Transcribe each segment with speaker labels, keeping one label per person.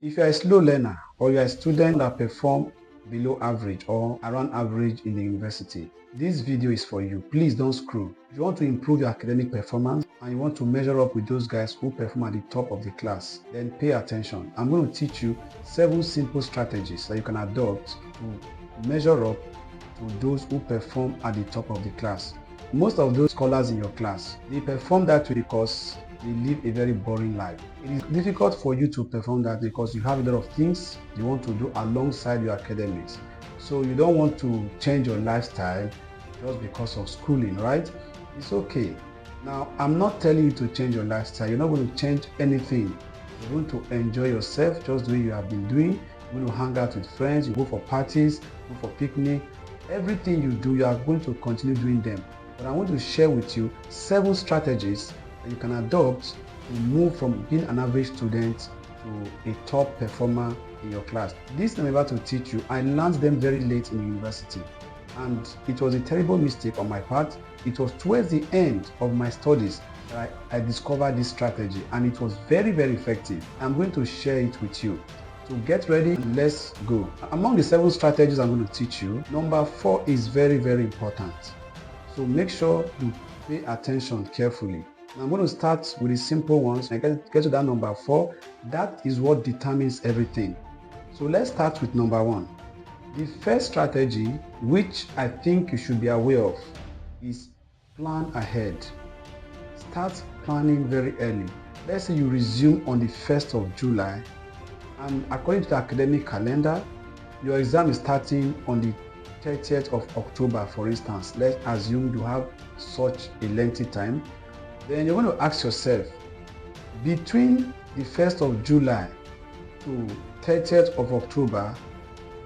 Speaker 1: If you are a slow learner or you are a student that perform below average or around average in the university, this video is for you. Please don't scroll. If you want to improve your academic performance and you want to measure up with those guys who perform at the top of the class, then pay attention. I'm going to teach you 7 simple strategies that you can adopt to measure up to those who perform at the top of the class. Most of those scholars in your class, they perform that way because they live a very boring life. It is difficult for you to perform that because you have a lot of things you want to do alongside your academics. So you don't want to change your lifestyle just because of schooling, right? It's okay. Now, I'm not telling you to change your lifestyle. You're not going to change anything. You're going to enjoy yourself just the way you have been doing. You're going to hang out with friends, you go for parties, go for picnic. Everything you do, you are going to continue doing them. But I want to share with you 7 strategies that you can adopt to move from being an average student to a top performer in your class. This I'm about to teach you, I learned them very late in university, and it was a terrible mistake on my part. It was towards the end of my studies that I discovered this strategy, and it was very, very effective. I'm going to share it with you. So get ready and let's go. Among the 7 strategies I'm going to teach you, number 4 is very, very important. So make sure you pay attention carefully. Now I'm going to start with the simple ones. I get to that number 4. That is what determines everything. So let's start with number 1. The first strategy, which I think you should be aware of, is plan ahead. Start planning very early. Let's say you resume on the 1st of July, and according to the academic calendar, your exam is starting on the 30th of October, for instance. Let's assume you have such a lengthy time. Then you're going to ask yourself, between the 1st of July to 30th of October,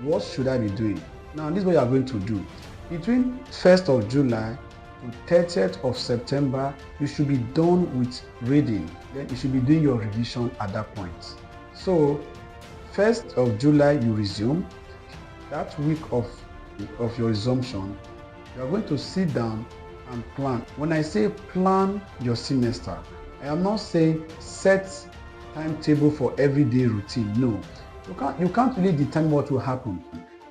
Speaker 1: what should I be doing? Now, this is what you are going to do. Between 1st of July to 30th of September, you should be done with reading. Then you should be doing your revision at that point. So, 1st of July, you resume. That week of your resumption, you are going to sit down and plan. When I say plan your semester, I am not saying set timetable for everyday routine. No, you can't really determine what will happen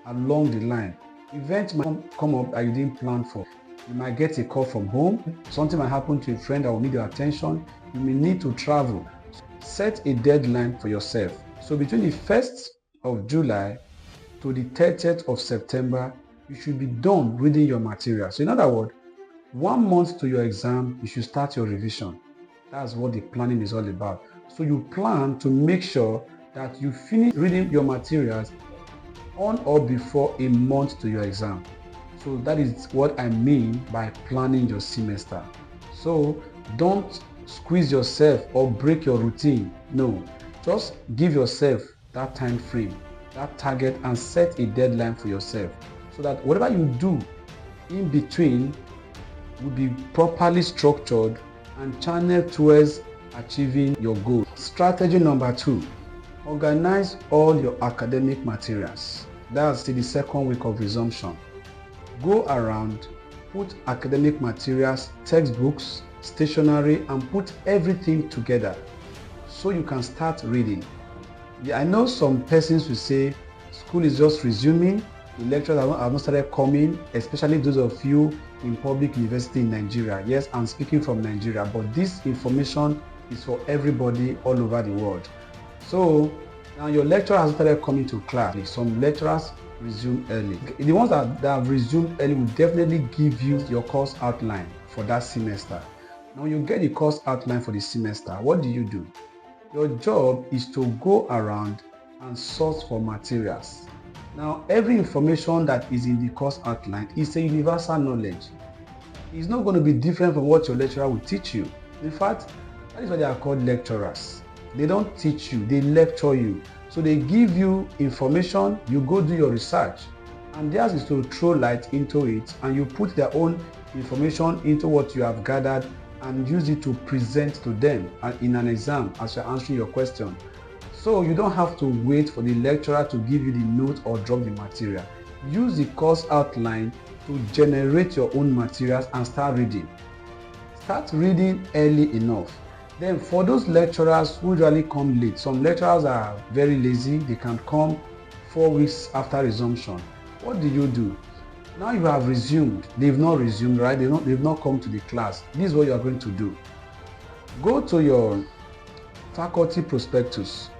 Speaker 1: along the line. Events might come up that you didn't plan for. You might get a call from home. Something might happen to a friend that will need your attention. You may need to travel. Set a deadline for yourself. So between the 1st of July to the 30th of September, you should be done reading your material. So in other words, 1 month to your exam, you should start your revision. That's what the planning is all about. So you plan to make sure that you finish reading your materials on or before a month to your exam. So that is what I mean by planning your semester. So don't squeeze yourself or break your routine. No, just give yourself that time frame, that target, and set a deadline for yourself so that whatever you do in between will be properly structured and channeled towards achieving your goal. Strategy number 2, organize all your academic materials. That's the second week of resumption. Go around, put academic materials, textbooks, stationery, and put everything together so you can start reading. Yeah, I know some persons will say school is just resuming, the lecturers have not started coming, especially those of you in public university in Nigeria. Yes, I'm speaking from Nigeria, but this information is for everybody all over the world. So now your lecturer has started coming to class. Some lecturers resume early. The ones that have resumed early will definitely give you your course outline for that semester. Now you get the course outline for the semester. What do? Your job is to go around and source for materials. Now, every information that is in the course outline is a universal knowledge. It's not going to be different from what your lecturer will teach you. In fact, that is why they are called lecturers. They don't teach you, they lecture you. So they give you information, you go do your research, and theirs is to throw light into it, and you put their own information into what you have gathered and use it to present to them in an exam as you're answering your question. So you don't have to wait for the lecturer to give you the note or drop the material. Use the course outline to generate your own materials and start reading. Start reading early enough. Then for those lecturers who usually come late, some lecturers are very lazy, they can come 4 weeks after resumption. What do? Now you have resumed, they've not resumed, right? They've not come to the class. This is what you are going to do. Go to your faculty prospectus.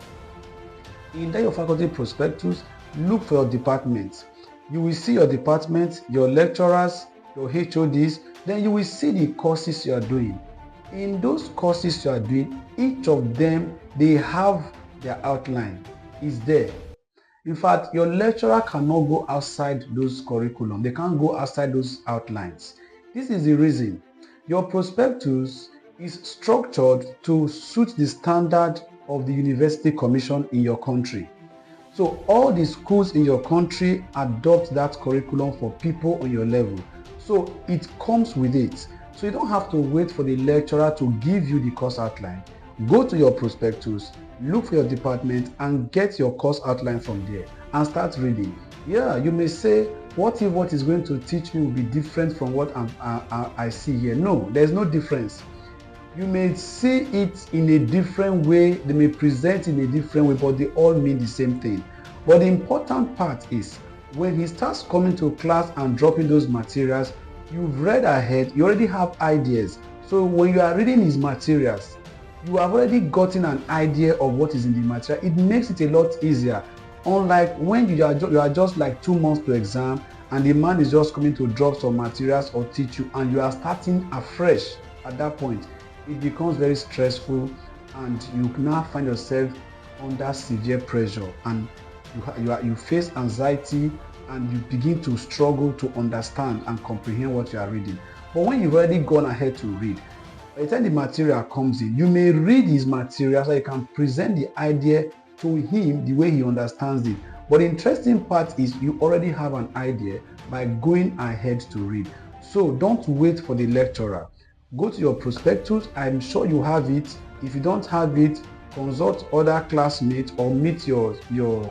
Speaker 1: In your faculty prospectus, look for your department. You will see your department, your lecturers, your HODs, then you will see the courses you are doing. In those courses you are doing, each of them, they have their outline. It's there. In fact, your lecturer cannot go outside those curriculum. They can't go outside those outlines. This is the reason. Your prospectus is structured to suit the standard of the University Commission in your country. So all the schools in your country adopt that curriculum for people on your level. So it comes with it. So you don't have to wait for the lecturer to give you the course outline. Go to your prospectus, look for your department and get your course outline from there and start reading. Yeah, you may say, what if what is going to teach me will be different from what I see here? No, there's no difference. You may see it in a different way, they may present in a different way, but they all mean the same thing. But the important part is, when he starts coming to class and dropping those materials, you've read ahead, you already have ideas. So when you are reading his materials, you have already gotten an idea of what is in the material. It makes it a lot easier. Unlike when you are just like 2 months to exam and the man is just coming to drop some materials or teach you and you are starting afresh at that point. It becomes very stressful and you now find yourself under severe pressure and you face anxiety and you begin to struggle to understand and comprehend what you are reading. But when you've already gone ahead to read, by the time the material comes in, you may read his material so you can present the idea to him the way he understands it. But the interesting part is you already have an idea by going ahead to read. So don't wait for the lecturer. Go to your prospectus. I'm sure you have it. If you don't have it, consult other classmates or meet your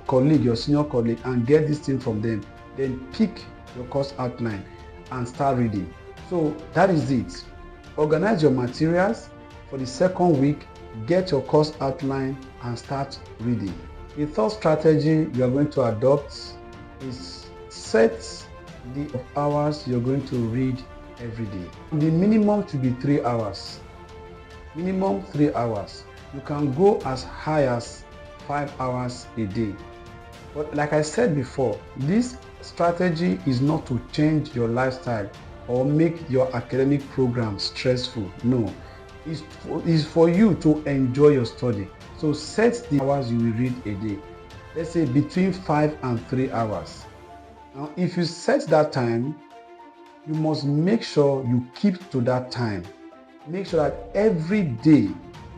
Speaker 1: colleague, your senior colleague, and get this thing from them. Then pick your course outline and start reading. So that is it. Organize your materials for the second week, get your course outline and start reading. The third strategy you are going to adopt is set the hours you're going to read every day. The minimum should be 3 hours. Minimum 3 hours. You can go as high as 5 hours a day. But like I said before, this strategy is not to change your lifestyle or make your academic program stressful. No, it's for you to enjoy your study. So set the hours you will read a day. Let's say between 5 and 3 hours. Now, if you set that time, you must make sure you keep to that time. Make sure that every day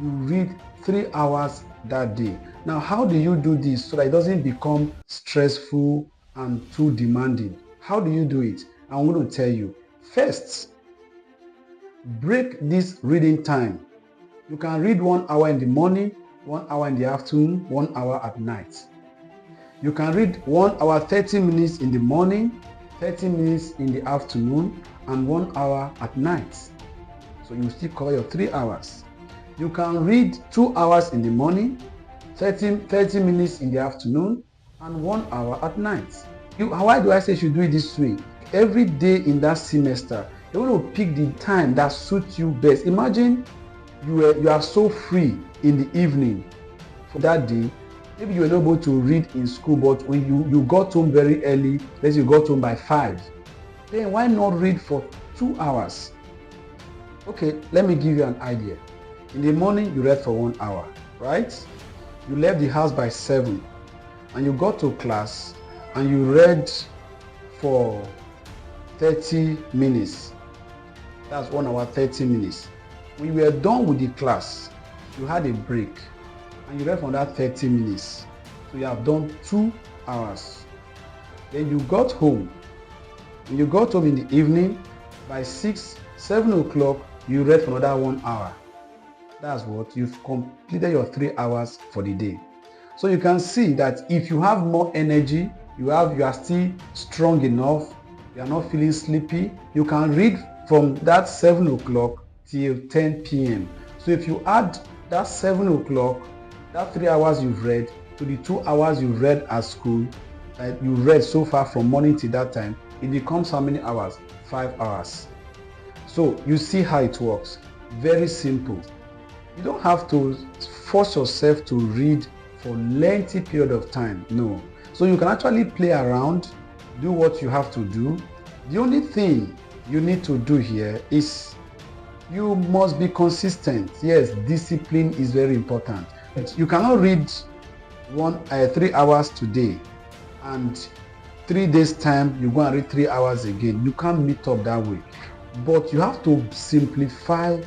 Speaker 1: you read 3 hours that day. Now, how do you do this so that it doesn't become stressful and too demanding? How do you do it? I'm going to tell you. First, break this reading time. You can read 1 hour in the morning, 1 hour in the afternoon, 1 hour at night. You can read 1 hour 30 minutes in the morning, 30 minutes in the afternoon, and 1 hour at night. So you still cover your 3 hours. You can read 2 hours in the morning, 30 minutes in the afternoon, and 1 hour at night. Why do I say you should do it this way? Every day in that semester, you want to pick the time that suits you best. Imagine you are so free in the evening for that day. Maybe you were not able to read in school, but when you got home very early, let's say you got home by 5, then why not read for 2 hours? Okay, let me give you an idea. In the morning, you read for 1 hour, right? You left the house by 7, and you got to class, and you read for 30 minutes. That's 1 hour, 30 minutes. When you were done with the class, you had a break, and you read for that 30 minutes. So you have done 2 hours. Then you got home. When you got home in the evening, by 6, 7 o'clock, you read for another 1 hour. That's what you've completed your 3 hours for the day. So you can see that if you have more energy, you are still strong enough, you are not feeling sleepy, you can read from that 7 o'clock till 10 p.m. So if you add that 7 o'clock, that 3 hours you've read, to the 2 hours you read at school, you read so far from morning till that time, it becomes how many hours? 5 hours. So you see how it works. Very simple. You don't have to force yourself to read for lengthy period of time. No. So you can actually play around, do what you have to do. The only thing you need to do here is you must be consistent. Yes, discipline is very important. You cannot read 3 hours today and 3 days time you go and read 3 hours again. You can't meet up that way. But you have to simplify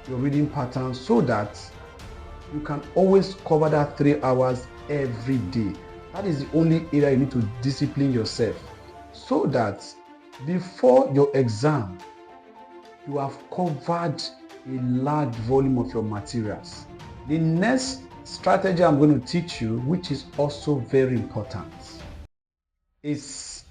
Speaker 1: your reading pattern so that you can always cover that 3 hours every day. That is the only area you need to discipline yourself, so that before your exam you have covered a large volume of your materials. The next strategy I'm going to teach you, which is also very important, is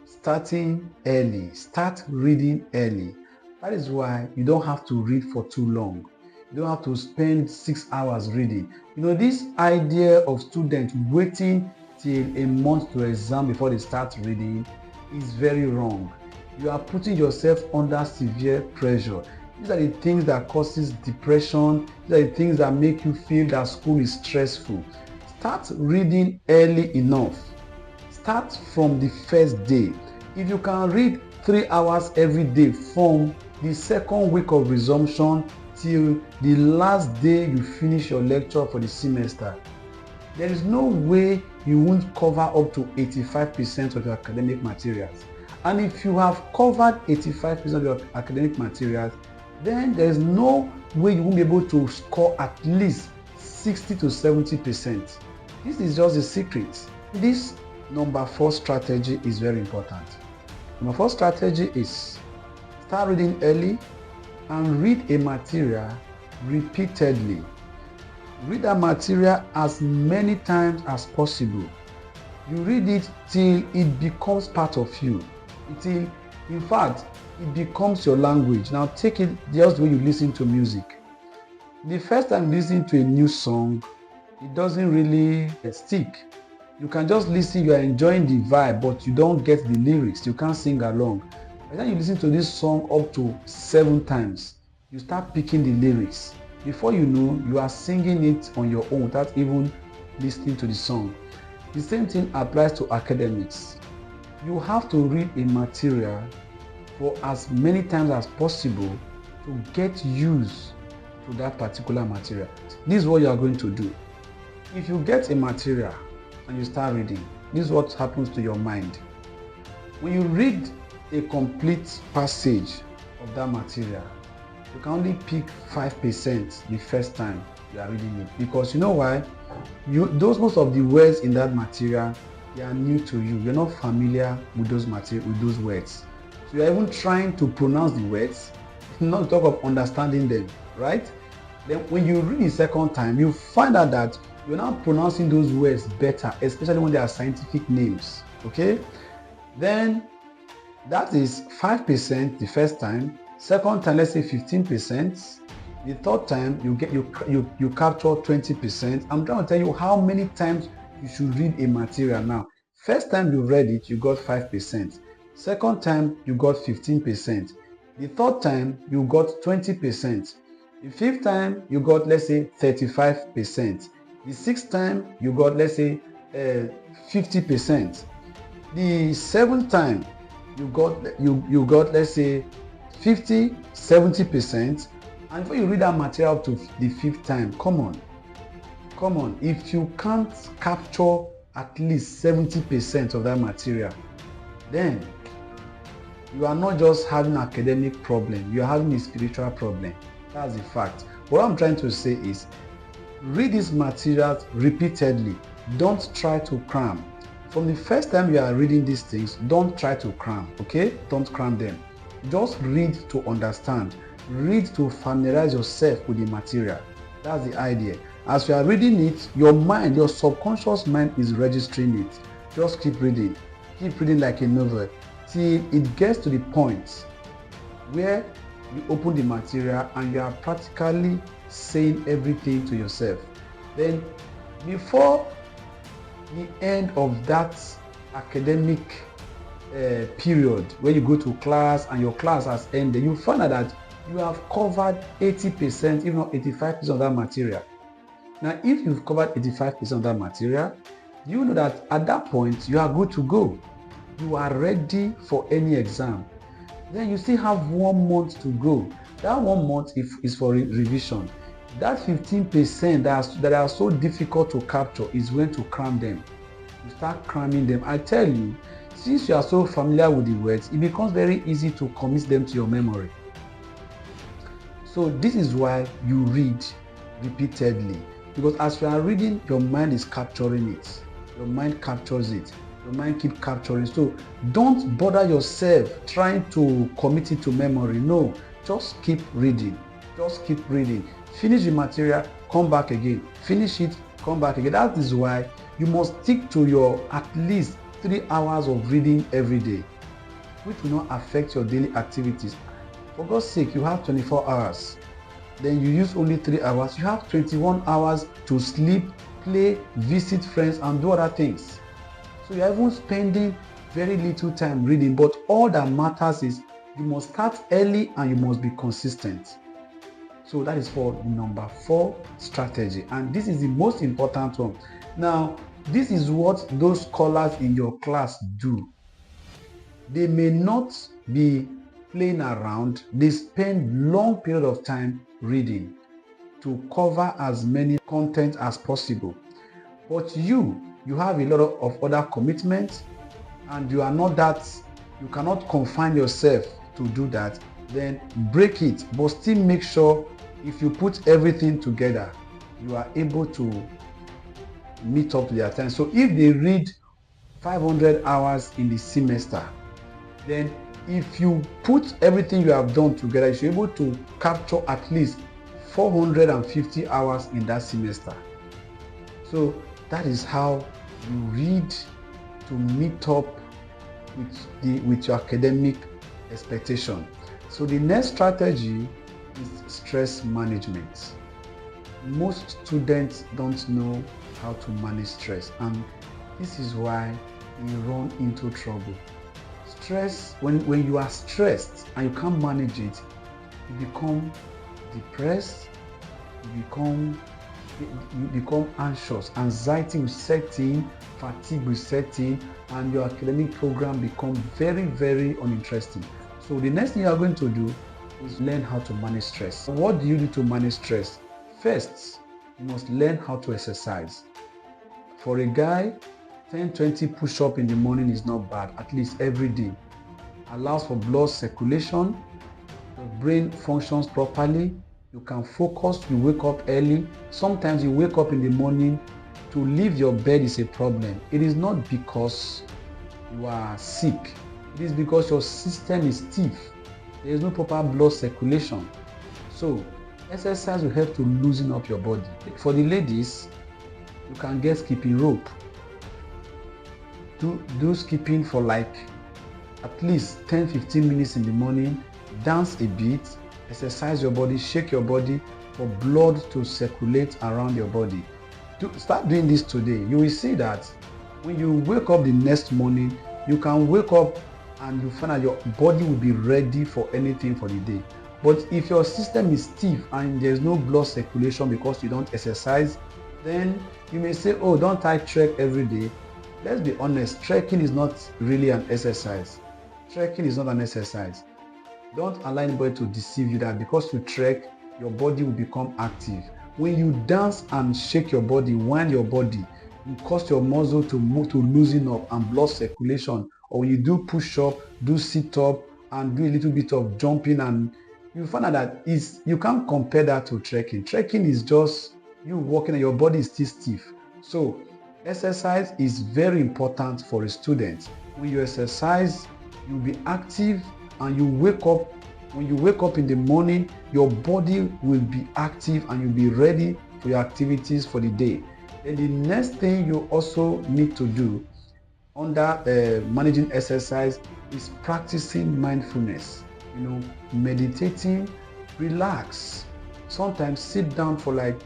Speaker 1: starting early. Start reading early. That is why you don't have to read for too long. You don't have to spend 6 hours reading. You know, this idea of students waiting till a month to exam before they start reading is very wrong. You are putting yourself under severe pressure. These are the things that causes depression. These are the things that make you feel that school is stressful. Start reading early enough. Start from the first day. If you can read 3 hours every day from the second week of resumption till the last day you finish your lecture for the semester, there is no way you won't cover up to 85% of your academic materials. And if you have covered 85% of your academic materials, then there is no way you won't be able to score at least 60 to 70%. This is just a secret. This number 4 strategy is very important. Number 4 strategy is start reading early and read a material repeatedly. Read that material as many times as possible. You read it till it becomes part of you. In fact, it becomes your language. Now take it just the way you listen to music. The first time you listen to a new song, it doesn't really stick. You can just listen, you are enjoying the vibe, but you don't get the lyrics. You can't sing along. By the time you listen to this song up to 7 times, you start picking the lyrics. Before you know, you are singing it on your own without even listening to the song. The same thing applies to academics. You have to read a material for as many times as possible to get used to that particular material. This is what you are going to do. If you get a material and you start reading, this is what happens to your mind. When you read a complete passage of that material, you can only pick 5% the first time you are reading it, because you know why? Most of the words in that material, they are new to you. You're not familiar with those words. So you're even trying to pronounce the words, not to talk of understanding them, right? Then when you read the second time, you find out that you're now pronouncing those words better, especially when they are scientific names. Okay? Then that is 5% the first time. Second time, let's say 15%. The third time, you capture 20%. I'm trying to tell you how many times you should read a material now. First time you read it, you got 5%. Second time, you got 15%. The third time, you got 20%. The fifth time, you got, let's say, 35%. The sixth time, you got, let's say, 50%. The seventh time, you got, let's say, 50, 70%. And before you read that material up to the fifth time, come on, if you can't capture at least 70% of that material, then you are not just having an academic problem, you are having a spiritual problem. That's the fact. What I'm trying to say is, read these materials repeatedly. Don't try to cram. From the first time you are reading these things, don't try to cram, okay? Don't cram them. Just read to understand. Read to familiarize yourself with the material. That's the idea. As you are reading it, your mind, your subconscious mind is registering it. Just keep reading like a novel till it gets to the point where you open the material and you are practically saying everything to yourself. Then before the end of that academic period where you go to class and your class has ended, you find out that you have covered 80%, if not 85% of that material. Now, if you've covered 85% of that material, you know that at that point you are good to go. You are ready for any exam. Then you still have 1 month to go. That 1 month is for revision. That 15% that are so difficult to capture is when to cram them. You start cramming them. I tell you, since you are so familiar with the words, it becomes very easy to commit them to your memory. So this is why you read repeatedly, because as you are reading, your mind is capturing it. Your mind captures it. Your mind keeps capturing. So don't bother yourself trying to commit it to memory. No, just keep reading. Just keep reading. Finish the material, come back again. Finish it, come back again. That is why you must stick to your at least 3 hours of reading every day, which will not affect your daily activities. For God's sake, you have 24 hours. Then you use only 3 hours. You have 21 hours to sleep, play, visit friends, and do other things. So you're even spending very little time reading. But all that matters is you must start early and you must be consistent. So that is for number 4 strategy. And this is the most important one. Now, this is what those scholars in your class do. They may not be playing around. They spend long period of time reading to cover as many content as possible. But you have a lot of other commitments, and you are not that, you cannot confine yourself to do that. Then break it, but still make sure if you put everything together, you are able to meet up to their time. So if they read 500 hours in the semester, then if you put everything you have done together, you should be able to capture at least 450 hours in that semester. So that is how you read to meet up with your academic expectation. So the next strategy is stress management. Most students don't know how to manage stress, and this is why we run into trouble. Stress, when you are stressed and you can't manage it, you become depressed, you become anxious, anxiety will set in, fatigue will set in, and your academic program becomes very, very uninteresting. So the next thing you are going to do is learn how to manage stress. What do you do to manage stress? First, you must learn how to exercise. For a guy, 10-20 push-ups in the morning is not bad, at least every day. Allows for blood circulation, your brain functions properly, you can focus, you wake up early. Sometimes you wake up in the morning, to leave your bed is a problem. It is not because you are sick, it is because your system is stiff. There is no proper blood circulation. So exercise will help to loosen up your body. For the ladies, you can get skipping rope. Do skipping for like at least 10-15 minutes in the morning. Dance a bit, exercise your body, shake your body for blood to circulate around your body. Start doing this today. You will see that when you wake up the next morning, you can wake up and you find that your body will be ready for anything for the day. But if your system is stiff and there's no blood circulation because you don't exercise, then you may say, oh, don't I trek every day? Let's be honest, trekking is not really an exercise. Trekking is not an exercise. Don't allow anybody to deceive you that because you trek, your body will become active. When you dance and shake your body, wind your body, you cause your muscle to move, to loosen up and blood circulation. Or when you do push-up, do sit-up, and do a little bit of jumping, and you find out that you can't compare that to trekking. Trekking is just you walking and your body is still stiff. So exercise is very important for a student. When you exercise, you'll be active, and you wake up. When you wake up in the morning, your body will be active and you'll be ready for your activities for the day. And the next thing you also need to do under managing exercise is practicing mindfulness. meditating, relax. Sometimes sit down for like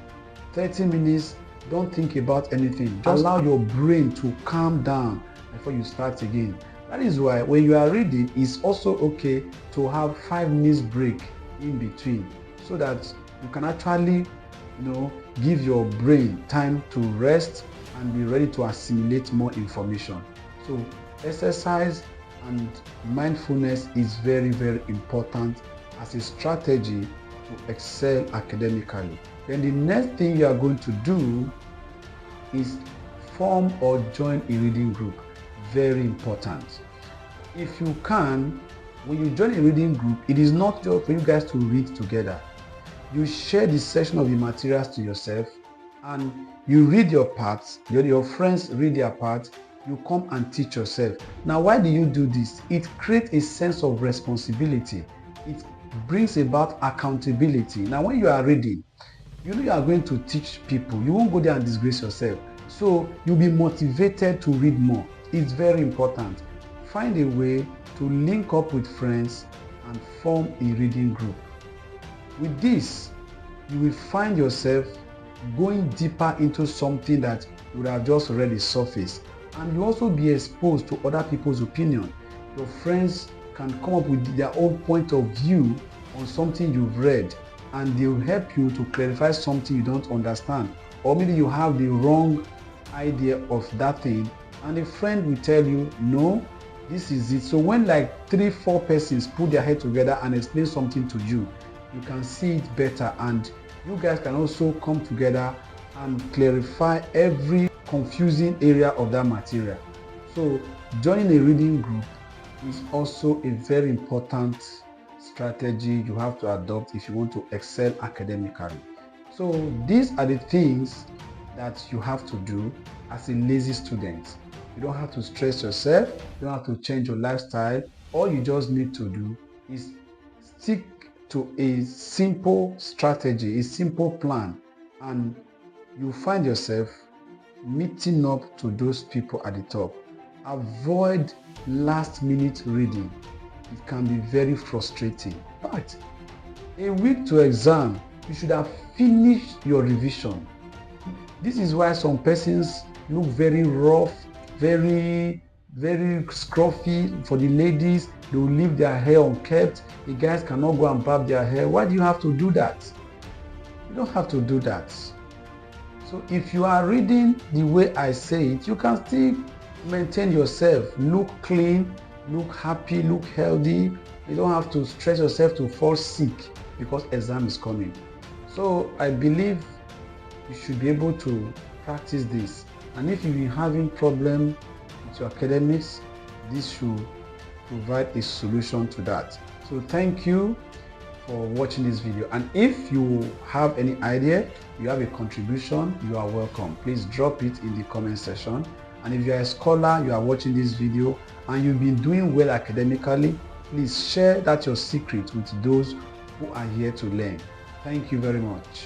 Speaker 1: 30 minutes, don't think about anything. Just allow your brain to calm down before you start again. That is why when you are reading, it's also okay to have 5 minutes break in between, so that you can actually give your brain time to rest and be ready to assimilate more information. So exercise and mindfulness is very, very important as a strategy to excel academically. Then the next thing you are going to do is form or join a reading group. Very important. If you can, when you join a reading group, it is not just for you guys to read together. You share the section of the materials to yourself, and you read your parts, your friends read their parts, you come and teach yourself. Now, why do you do this? It creates a sense of responsibility. It brings about accountability. Now, when you are reading, you are going to teach people. You won't go there and disgrace yourself. So you'll be motivated to read more. It's very important. Find a way to link up with friends and form a reading group. With this, you will find yourself going deeper into something that you would have just read the surface. And you also be exposed to other people's opinion. Your friends can come up with their own point of view on something you've read, and they'll help you to clarify something you don't understand. Or maybe you have the wrong idea of that thing, and a friend will tell you, no, this is it. So when like 3-4 persons put their head together and explain something to you, you can see it better, and you guys can also come together and clarify every confusing area of that material. So joining a reading group is also a very important strategy you have to adopt if you want to excel academically. So these are the things that you have to do as a lazy student. You don't have to stress yourself, you don't have to change your lifestyle. All you just need to do is stick to a simple strategy, a simple plan, and you find yourself meeting up to those people at the top. Avoid last-minute reading. It can be very frustrating. But a week to exam, you should have finished your revision. This is why some persons look very rough, very scruffy. For the ladies, they will leave their hair unkept. The guys cannot go and barb their hair. Why do you have to do that? You don't have to do that. So if you are reading the way I say it, you can still maintain yourself, look clean, look happy, look healthy. You don't have to stress yourself to fall sick because exam is coming. So I believe you should be able to practice this. And if you've been having problem with your academics, this should provide a solution to that. So thank you for watching this video, and if you have any idea, you have a contribution, you are welcome. Please drop it in the comment section. And if you are a scholar, you are watching this video and you've been doing well academically, please share that your secret with those who are here to learn. Thank you very much.